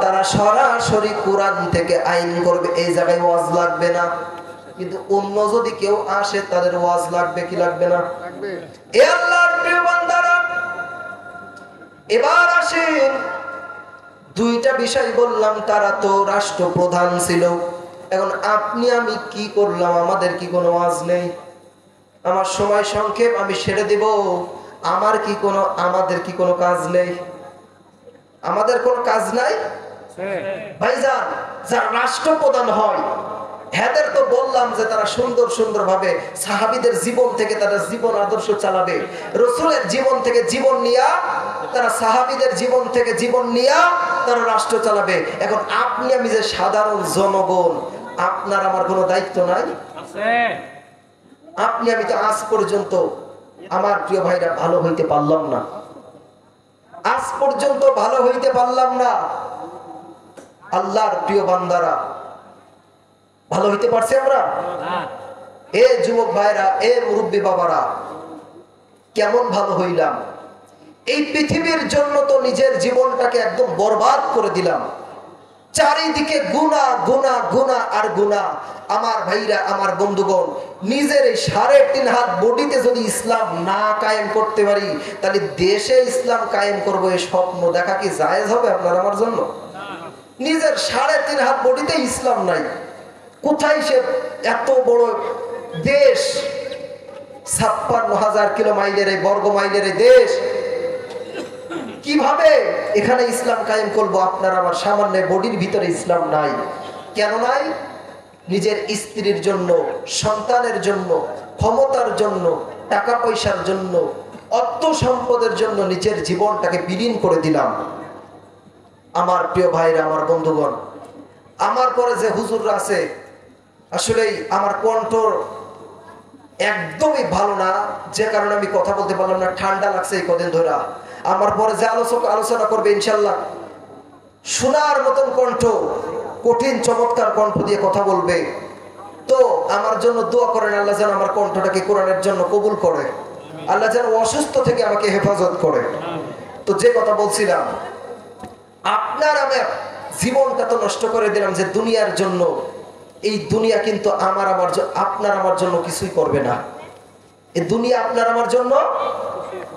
তারা সরাসরি কোরআন থেকে আইন করবে। এই জায়গায় ওয়াজ লাগবে না। কিন্তু অন্য যদি কেউ আসে, তাদের ওয়াজ লাগবে কি লাগবে না? এ আল্লাহর প্রিয় বান্দারা, এবার আসেন, দুইটা বিষয় বললাম, তারা তো রাষ্ট্রপ্রধান ছিল। এখন আপনি আমি কি করলাম? আমাদের কি কোনো ওয়াজ নেই? আমার সময় সংক্ষেপ, আমি সেরে দেব। আমাদের কি কোনো কাজ নেই? আমাদের কোনো কাজ নাই ভাইজান। যারা রাষ্ট্রপ্রধান হয়, হ্যাঁদের তো বললাম যে তারা সুন্দর সুন্দর ভাবে সাহাবীদের জীবন থেকে তারা জীবন আদর্শ চালাবে, রসুলের জীবন থেকে জীবন নিয়া, তারা সাহাবীদের জীবন থেকে জীবন নিয়া তারা রাষ্ট্র চালাবে। এখন আপনি আমি যে সাধারণ জনগণ, আপনার আমার কোনো দায়িত্ব নাই? আপনি আমি তো আজ পর্যন্ত, আমার প্রিয় ভাইরা, ভালো হইতে পারলাম না। আজ পর্যন্ত ভালো হইতে পারলাম না। আল্লাহর প্রিয় বান্দারা, ভালো হইতে পারছি আমরা? এ যুবক ভাইরা, এ মুরব্বী বাবারা, কেমন ভালো হইলাম? এই পৃথিবীর জন্য তো নিজের জীবনটাকে একদম বরবাদ করে দিলাম। চারিদিকে গুনাহ গুনাহ গুনাহ আর গুনাহ। আমার ভাইরা, আমার বন্ধুগণ, নিজের এই 3.5 হাত বডিতে যদি ইসলাম না কায়েম করতে পারি, তাহলে দেশে ইসলাম কায়েম করবো এই স্বপ্ন দেখা কি জায়েজ হবে আপনার আমার জন্য? নিজের 3.5 হাত বডিতে ইসলাম নাই, কোথায় সে এত বড় দেশ, 56,000 কিলো মাইলের এই বর্গ মাইলের এই দেশ, কিভাবে এখানে ইসলাম কায়েম করবো? আপনার আমার সামান্য বডির ভিতরে ইসলাম নাই। কেন নাই? নিজের স্ত্রীর জন্য, সন্তানের জন্য, ক্ষমতার জন্য, টাকা পয়সার জন্য, অর্থ সম্পদের জন্য নিজের জীবনটাকে বিলীন করে দিলাম। আমার প্রিয় ভাইরা, আমার বন্ধুগণ, আমার পরে যে হুজুররা আছে, আসলেই আমার কণ্ঠ একদমই ভালো না, যে কারণে আমি কথা বলতে পারলাম না, ঠান্ডা লাগছে এই কদিন ধরে। আমার পরে যে আলোচনা করবে ইনশাল্লাহ শোনার মতন কণ্ঠ, কঠিন চমৎকার কণ্ঠ দিয়ে কথা বলবে। তো আমার জন্য দোয়া করেন, আল্লাহ যেন আমার কণ্ঠটাকে কোরআনের জন্য কবুল করে, আল্লাহ যেন অসুস্থ থেকে আমাকে হেফাজত করে। তো যে কথা বলছিলাম, আপনার আমার জীবনটা তো নষ্ট করে দিলাম যে দুনিয়ার জন্য। এই দুনিয়া কিন্তু আপনার আমার জন্য কিছুই করবে না। এই দুনিয়া আপনার আমার জন্য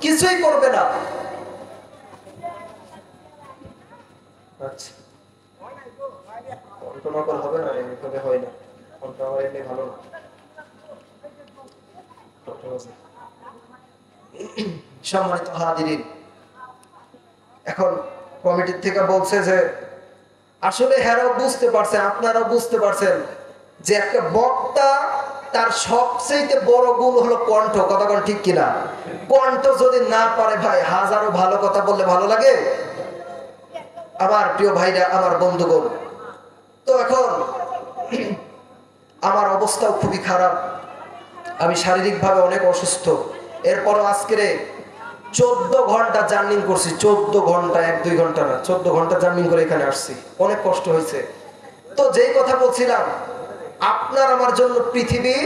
কিছুই করবে না। আচ্ছা, হবে না, এভাবে হয় না, ভালো না। সম্মানিত হাজিরিন, এখন কমিটির থেকে বলছে যে আসলে হেরাও বুঝতে পারছেন, আপনারাও বুঝতে পারছেন যে একটা বক্তা তার সবচেয়ে বড় গুণ হলো কণ্ঠ। কথা কোন ঠিক কিনা? কণ্ঠ যদি না পারে ভাই, হাজারো ভালো কথা বললে ভালো লাগে? আমার প্রিয় ভাইরা, আমার বন্ধুগণ, তো এখন আমার অবস্থাও খুবই খারাপ, আমি শারীরিকভাবে অনেক অসুস্থ। এরপরও আজকে 14 ঘন্টা জার্নিং করছি, 14 ঘন্টা, 1-2 ঘন্টা না, 14 ঘন্টা জার্নিং করে এখানে আসছি, অনেক কষ্ট হয়েছে। তো যেই কথা বলছিলাম, আপনার আমার জন্য পৃথিবী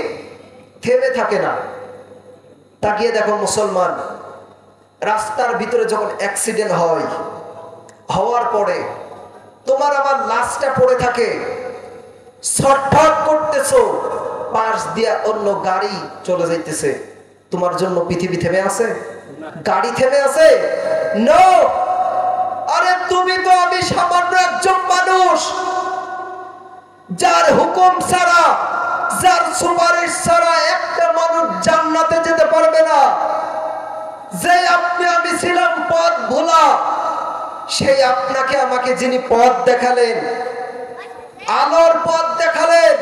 থেমে থাকে না। তাকিয়ে দেখো মুসলমান, রাস্তার ভিতরে যখন অ্যাক্সিডেন্ট হয়, হওয়ার পরে তোমার আমার লাশটা পড়ে থাকে, ছটফট করতেছো, পাশ দিয়া অন্য গাড়ি চলে যাইতেছে, তোমার জন্য পৃথিবী থেমে আছে? গাড়ি থেমে আছে? নো। আরে তুমি তো আমি সামান্য একজন মানুষ, যার হুকুম ছাড়া, যার সুপারিশ ছাড়া একটা মানুষ জান্নাতে যেতে পারবে না। যে আপনি আমি ছিলাম পথ ভোলা, সেই আপনাকে আমাকে যিনি পথ দেখালেন, আলোর পথ দেখালেন,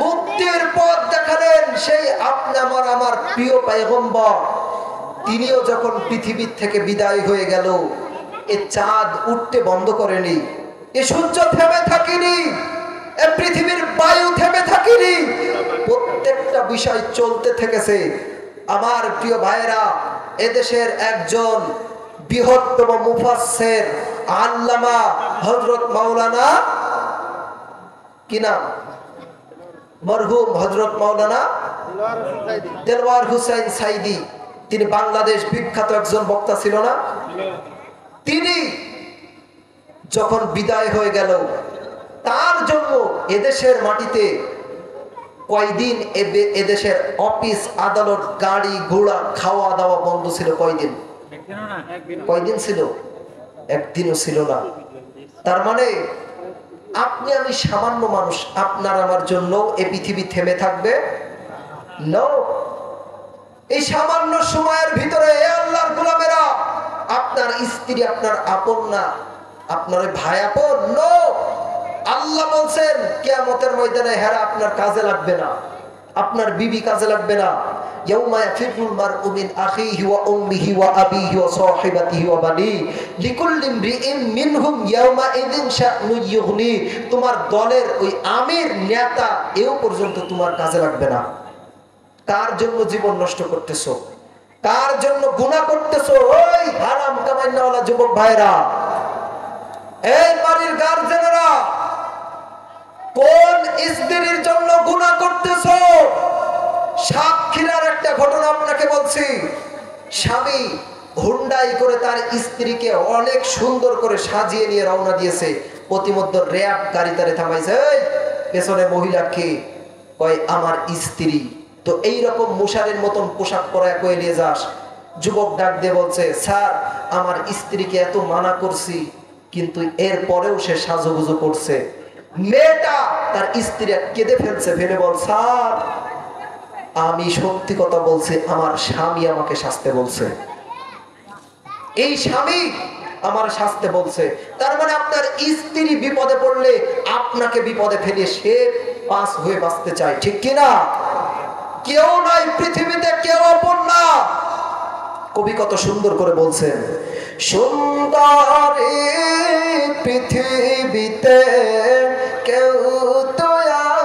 মুক্তির পথ দেখালেন, সেই আপনি আমার প্রিয় পয়গম্বর, তিনিও যখন পৃথিবীর থেকে বিদায় হয়ে গেল, এ চাঁদ উঠতে বন্ধ করেনি, এ সূর্য থেমে থাকেনি, এ পৃথিবীর বায়ু থেমে থাকেনি, প্রত্যেকটা বিষয় চলতে থেকেছে। আমার প্রিয় ভাইরা, এদেশের একজন বৃহত্তম মুফাসসির আল্লামা হযরত মাওলানা, কি নাম? মরহুম হযরত মাওলানা দেলওয়ার হোসেন সাইদি, তিনি বাংলাদেশ বিখ্যাত একজন বক্তা ছিল না? তিনি যখন বিদায় হয়ে গেল, তার জন্য এদেশের মাটিতে কয়দিন এদেশের অফিস আদালত, গাড়ি ঘোড়া, খাওয়া দাওয়া বন্ধ ছিল। কয়দিন ছিল? একদিনও ছিল না। তার মানে আপনি আমি সামান্য মানুষ, আপনার আমার জন্য এই পৃথিবী থেমে থাকবে না। এই সামান্য সময়ের ভিতরে আল্লাহর গোলামেরা, আপনার স্ত্রী আপনার আপন না, আপনার ভাই আপন নো। আল্লাহ বলছেন কিয়ামতের ময়দানে হেরা আপনার কাজে লাগবে না, আপনার বিবি কাজে লাগবে না। ইয়াউমা ইয়াফিরুল মারউ মিন আখিহি ওয়া উম্মিহি ওয়া আবিহি ওয়া সাহিবাতিহি ওয়া বানি লিকুল্লি ইমরিইন মিনহুম ইয়াউমা ইযিন শা'নু ইউগনি। তোমার দলের ওই আমির নেতা এও পর্যন্ত তোমার কাজে লাগবে না। কার জন্য জীবন নষ্ট করতেছো? কার জন্য গুনাহ করতেছো? ওই হারাম কামাইনাওয়ালা যুবক ভাইরা, এই বাড়ির গার্জেনেরা, কোন স্ত্রীর জন্য গুনাহ করতেছো? সাক্ষীরার একটা ঘটনা আপনাকে বলছি। স্বামী হুন্ডাই করে তার স্ত্রীকে অনেক সুন্দর করে সাজিয়ে নিয়ে রওনা দিয়েছে, প্রতিমধ্য র্যাব গাড়ি তারে থামাইছে, এই পেছনে মহিলা কে? কয় আমার স্ত্রী। তো এইরকম মশারের মতন পোশাক পরায় কয়ে নিয়ে যাস। যুবক ডাক দিয়ে বলছে, স্যার আমার স্ত্রীকে এত মানা করছি কিন্তু এর পরেও সে সাজুগুজু করছে। মেয়েটা তার স্ত্রী কেঁদে ফেলছে, ফেলে বল, স্যার আমি সত্যি কথা বলছি, আমার স্বামী আমাকে শাস্তে বলছে, এই স্বামী আমার শাস্তে বলছে। তার মানে আপনার স্ত্রী বিপদে পড়লে আপনাকে বিপদে ফেলে সে পাস হয়ে বাঁচতে চায়, ঠিক কিনা? কেউ নাই পৃথিবীতে, কেউ আপন না। কবি কত সুন্দর করে বলছেন, সুন্দরী পৃথিবীতে কেউ তো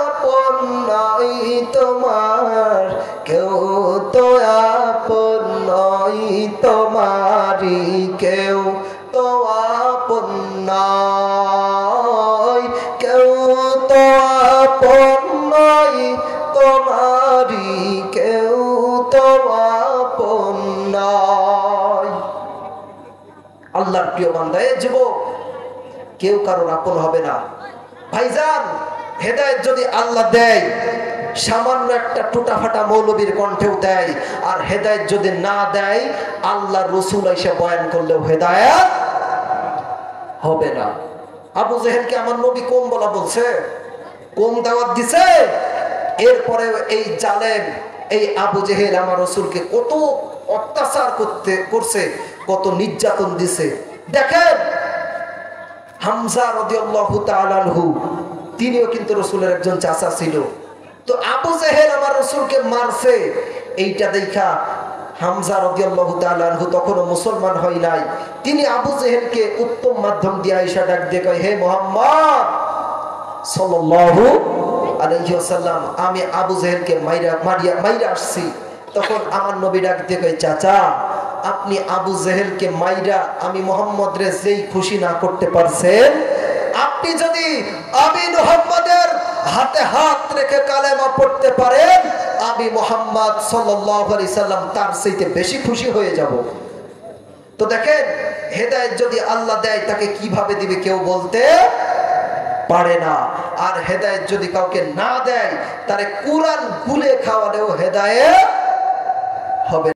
আপন নাই তোমার, কেউ তো আপন নয় তোমারি, কেউ তো আপন নয়, কেউ তো আপন নয় তোমারি, কেউ তো আপন নয়। আল্লাহর প্রিয় বান্দা, এ যুবক, কেউ কারোর আপন হবে না। ভাইজান, হেদায়েত যদি আল্লাহ দেয়, সামান্য একটা টুটাফাটা মৌলবীর কণ্ঠেও দেয়, আর হেদায়েত যদি না দেয়, আল্লাহ রসুল এসে বয়ান করলেও হেদায়েত হবে না। আবু জেহেলকে আমার নবী কোন বলা বলছে, কোন দাওয়াত দিছে? এরপরে এই জালেম, এই আবু জেহেল আমার রসুলকে কত অত্যাচার করছে, কত নির্যাতন দিছে। দেখেন হামজা রাদিয়াল্লাহু তাআলা আনহু, তিনিও কিন্তু রসুলের একজন চাচা ছিল। তো আবু জেহেল আমার রসুলকে মারছে, এইটা দেখা হামজা রাদিয়াল্লাহু তাআলা আনহু তখনও মুসলমান হয় নাই। তিনি আবু জেহেলকে উত্তম মাধ্যম দিয়ে আয়েশা ডাক দিয়ে কয়, হে মুহাম্মদ সাল্লাল্লাহু আলাইহি ওয়াসাল্লাম, আমি আবু জেহেলকে মাইরা আসছি। তখন আমার নবী ডাক দিয়ে কয়, চাচা আপনি আবু জেহেলকে মাইরা আমি মুহাম্মদ রে যেই খুশি না করতে পারছেন, আপনি যদি আমি মুহাম্মাদের হাতে হাত রেখে কালেমা পড়তে পারেন, আমি মুহাম্মদ সাল্লাল্লাহু আলাইহি সাল্লাম তার চাইতে বেশি খুশি হয়ে যাব। তো দেখেন, হেদায়েত যদি আল্লাহ দেয় তাকে কিভাবে দিবে কেউ বলতে পারে না। আর হেদায়েত যদি কাউকে না দেয়, তারে কুরআন গুলে খাওয়ালেও হেদায়েত হবে।